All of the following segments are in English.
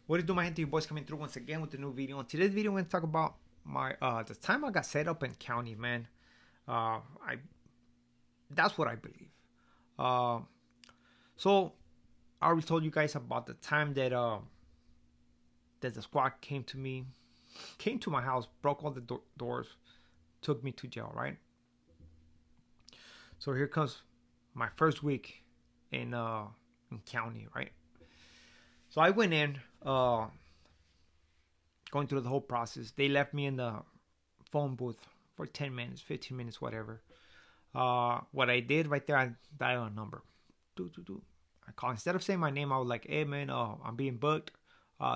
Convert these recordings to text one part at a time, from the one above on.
What is do, my gente? Your boys coming through once again with a new video. In today's video, I'm going to talk about my the time I got set up in county, man. I That's what I believe. Uh, so I already told you guys about the time that the squad came to my house, broke all the doors, took me to jail, right? So here comes my first week in county, right? So I went in, going through the whole process. They left me in the phone booth for 10 minutes, 15 minutes, whatever. What I did right there, I dialed a number. I call. Instead of saying my name, I was like, hey, man, I'm being booked.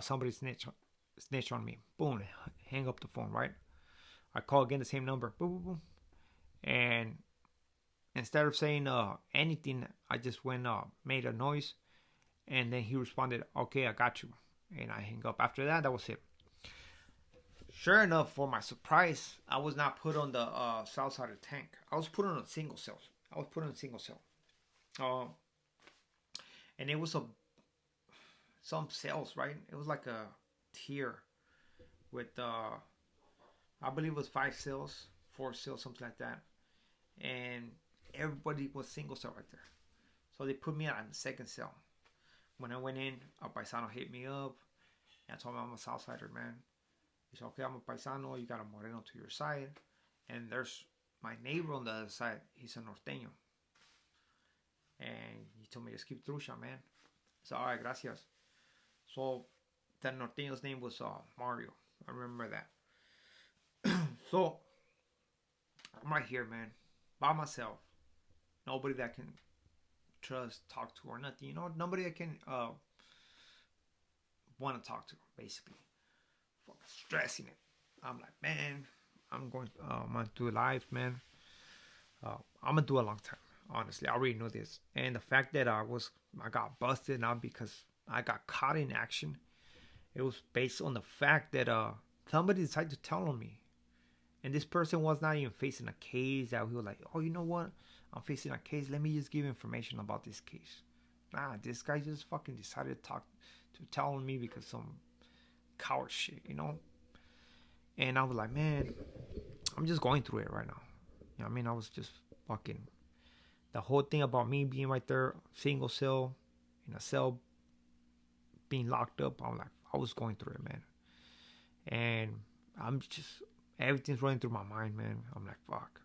Somebody snitch on me. Boom, hang up the phone, right? I call again, the same number. Boom, boom, boom. And instead of saying anything, I just went, made a noise. And then he responded, okay, I got you. And I hang up. After that, that was it. Sure enough, for my surprise, I was not put on the south side of the tank. I was put on a single cell. Uh, and it was some cells, right? It was like a tier with, I believe it was 5 cells, 4 cells, something like that. And everybody was single cell right there. So they put me on the second cell. When I went in, a paisano hit me up. And I told him I'm a Southsider, man. He said, okay, I'm a paisano. You got a moreno to your side. And there's my neighbor on the other side. He's a norteño. And he told me, just keep trucha, man. I said, all right, gracias. So that norteño's name was Mario. I remember that. So I'm right here, man. By myself. Nobody that can trust, talk to, or nothing. You know, nobody that can want to talk to, basically. Fucking stressing it. I'm like, man, I'm gonna do life, man. I'm gonna do a long time. Honestly, I already know this. And the fact that I got busted, not because I got caught in action. It was based on the fact that somebody decided to tell on me. And this person was not even facing a case that he was like, oh, you know what? I'm facing a case. Let me just give information about this case. Nah, this guy just fucking decided to tell on me because some coward shit, you know? And I was like, man, I'm just going through it right now. You know what I mean? I was just fucking... The whole thing about me being right there, single cell, in a cell, being locked up, I was going through it, man. And I'm just... Everything's running through my mind, man. I'm like, fuck.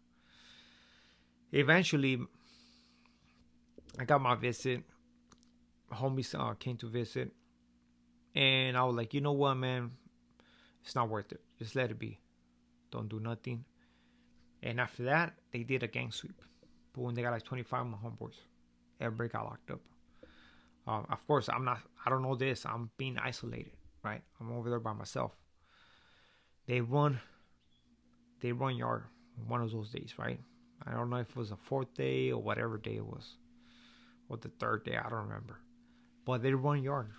Eventually, I got my visit. Homies came to visit. And I was like, you know what, man? It's not worth it. Just let it be. Don't do nothing. And after that, they did a gang sweep. But when they got like 25 of my homeboys, everybody got locked up. Of course, I don't know this. I'm being isolated, right? I'm over there by myself. They run yard one of those days, right? I don't know if it was the 4th day or whatever day it was. Or the 3rd day, I don't remember. But they run yard.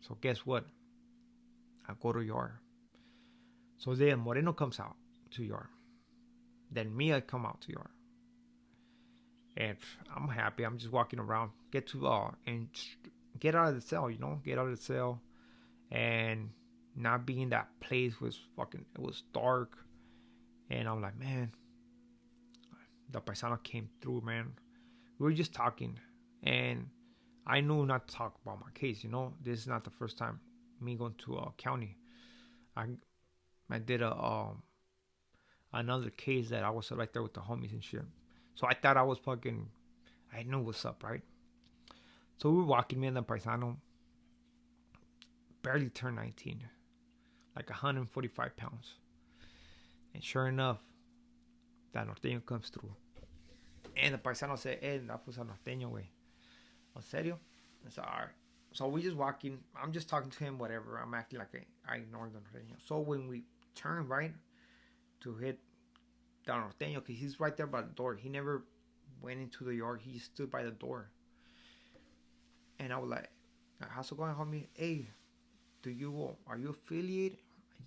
So guess what? I go to yard. So then Moreno comes out to yard. Then me, I come out to yard. And I'm happy. I'm just walking around. Get out of the cell, you know? Get out of the cell. And not being in that place was it was dark. And I'm like, man, the paisano came through, man. We were just talking. And I knew not to talk about my case, you know. This is not the first time me going to a county. I did another case that I was right there with the homies and shit. So I thought I knew what's up, right? So we were walking, me and the paisano, barely turned 19, like 145 pounds. And sure enough, that norteño comes through. And the paisano said, hey, that was a norteño, güey. ¿En serio? I said, all right. So we just walking. I'm just talking to him, whatever. I'm acting like I ignored the norteño. So when we turn right to hit the norteño, because he's right there by the door. He never went into the yard. He stood by the door. And I was like, how's it going, homie? Hey, are you affiliated?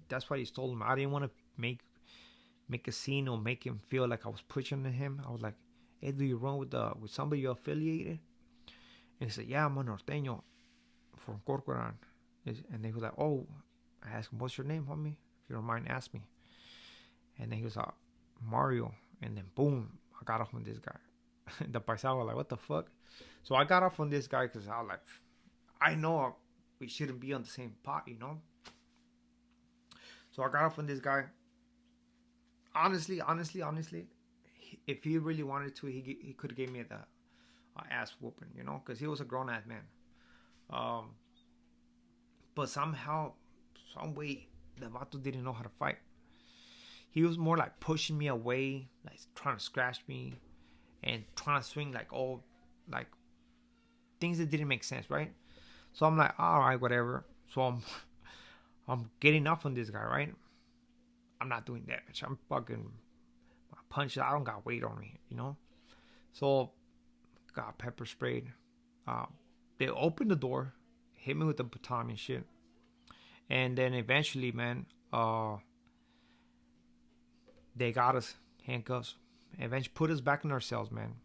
That's what he told him. I didn't want to make a scene or make him feel like I was pushing him. I was like, hey, do you run with somebody you're affiliated? And he said, yeah, I'm a norteño from Corcoran. And they was like, oh, I asked him, what's your name, homie? If you don't mind, ask me. And then he was like, Mario. And then boom, I got off on this guy. The paisano was like, what the fuck? So I got off on this guy because I was like, I know we shouldn't be on the same pot, you know? So I got off on this guy. Honestly, if he really wanted to, he could have gave me the ass whooping, you know? Because he was a grown-ass man. But somehow, some way, the vato didn't know how to fight. He was more like pushing me away, like trying to scratch me, and trying to swing like all, like things that didn't make sense, right? So I'm like, all right, whatever. So I'm getting off on this guy, right? I'm not doing damage. I'm fucking my punches. I don't got weight on me, you know. So got pepper sprayed. They opened the door, hit me with the baton and shit, and then eventually, man, they got us handcuffs. Eventually, put us back in our cells, man.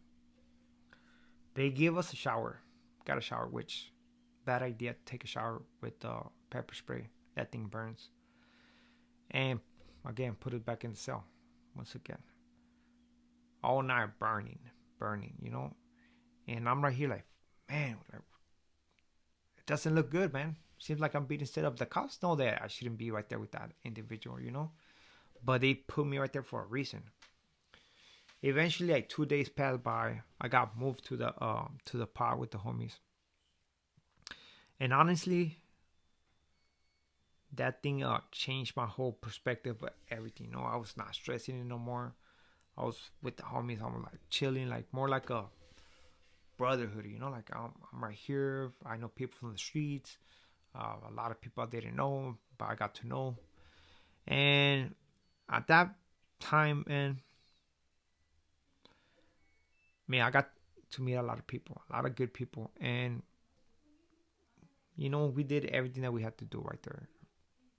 They gave us a shower. Got a shower, which bad idea to take a shower with pepper spray. That thing burns. And again, put it back in the cell once again. All night burning, you know. And I'm right here like, man, it doesn't look good, man. Seems like I'm being set up. The cops know that I shouldn't be right there with that individual, you know. But they put me right there for a reason. Eventually, like 2 days passed by. I got moved to the pod with the homies. And honestly, that thing changed my whole perspective of everything. You know, I was not stressing it no more. I was with the homies. I'm like chilling, like more like a brotherhood. You know, like I'm right here. I know people from the streets. A lot of people I didn't know, but I got to know. And at that time, man, I got to meet a lot of people, a lot of good people, and you know, we did everything that we had to do right there.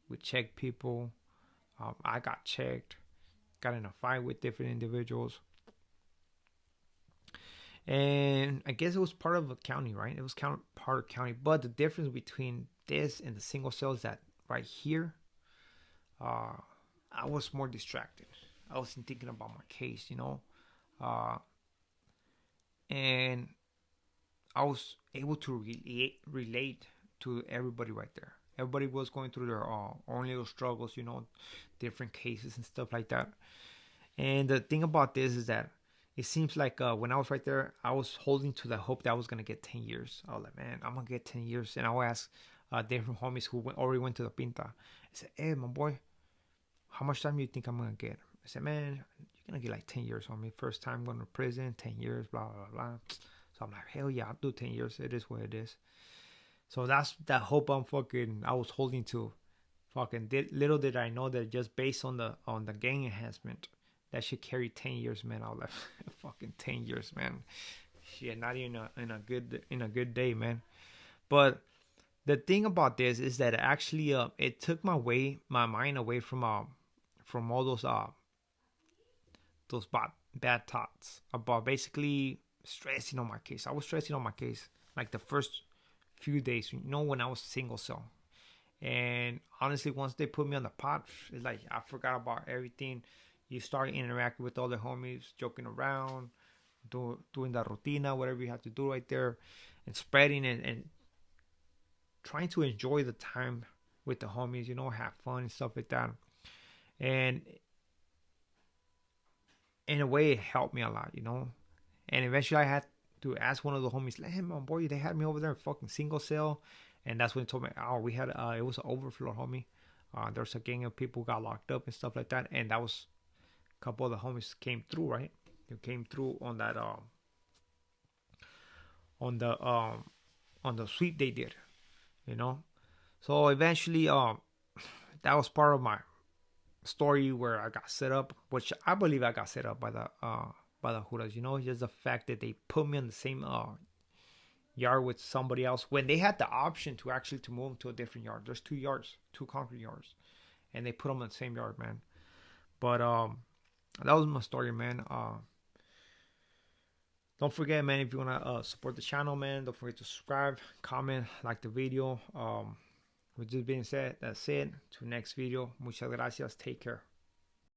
We checked people. I got checked. Got in a fight with different individuals. And I guess it was part of a county, right? It was part of county. But the difference between this and the single cell is that right here, I was more distracted. I wasn't thinking about my case, you know. And I was able to relate to everybody right there. Everybody was going through their own little struggles, you know, different cases and stuff like that. And the thing about this is that it seems like when I was right there, I was holding to the hope that I was going to get 10 years. I was like, man, I'm going to get 10 years. And I would ask different homies who already went to the Pinta. I said, hey, my boy, how much time do you think I'm going to get? I said, man, you're going to get like 10 years on me. First time going to prison, 10 years, blah, blah, blah. So I'm like, hell yeah, I'll do 10 years. It is what it is. So that's that hope I was holding to. Little did I know that just based on the gang enhancement, that should carry 10 years, man. I was like, fucking 10 years, man. Shit, not even in a good day, man. But the thing about this is that actually, it took my mind away from all those bad thoughts about basically stressing on my case. I was stressing on my case like the first few days, you know, when I was single cell. And honestly, once they put me on the pot, it's like I forgot about everything. You start interacting with all the homies, joking around, doing the rutina, whatever you have to do right there, and spreading and trying to enjoy the time with the homies, you know, have fun and stuff like that. And in a way, it helped me a lot, you know. And eventually, I had to ask one of the homies, like, hey, my boy, they had me over there in fucking single cell. And that's when he told me, oh, we had, it was an overflow, homie. There was a gang of people who got locked up and stuff like that. And that was a couple of the homies came through, right? They came through on that, on the sweep they did, you know. So eventually, that was part of my story where I got set up, which I believe I got set up by the Juras, you know. Just the fact that they put me on the same yard with somebody else when they had the option to actually to move them to a different yard. There's 2 yards, 2 concrete yards, and they put them in the same yard, man. But that was my story, man. Don't forget, man, if you want to support the channel, man, don't forget to subscribe, comment, like the video. with this being said, that's it. To next video. Muchas gracias. Take care.